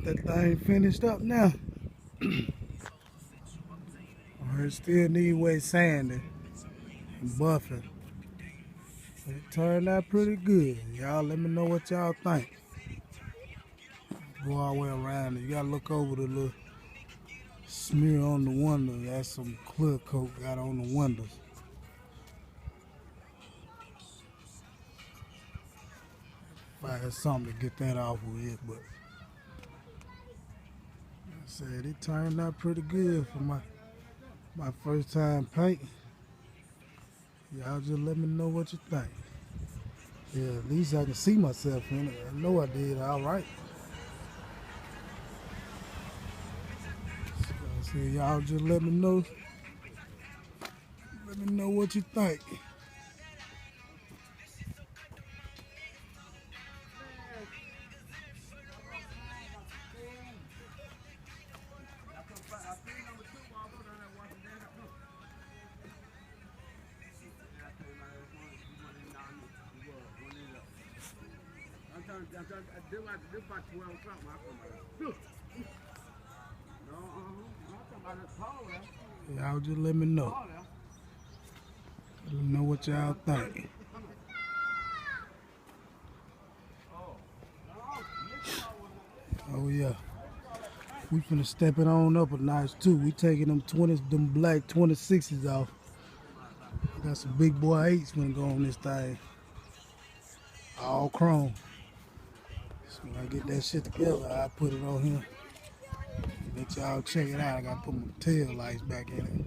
that thing finished up now. I heard it still need way sanding and buffing. But it turned out pretty good. Y'all let me know what y'all think. Go all the way around it. You gotta look over the little smear on the window. That's some clear coat got on the windows. Find something to get that off with, but I said it turned out pretty good for my first time painting. Y'all just let me know what you think. Yeah, at least I can see myself in it. I know I did all right. So I said y'all just let me know. Let me know what you think. Y'all just let me know. Let me know what y'all think. Oh yeah. We finna step it on up a notch too. We taking them black 26's off. Got some big boy 8s finna go on this thing. All chrome. So when I get that shit together, I put it on here. Let y'all check it out. I gotta put my tail lights back in it.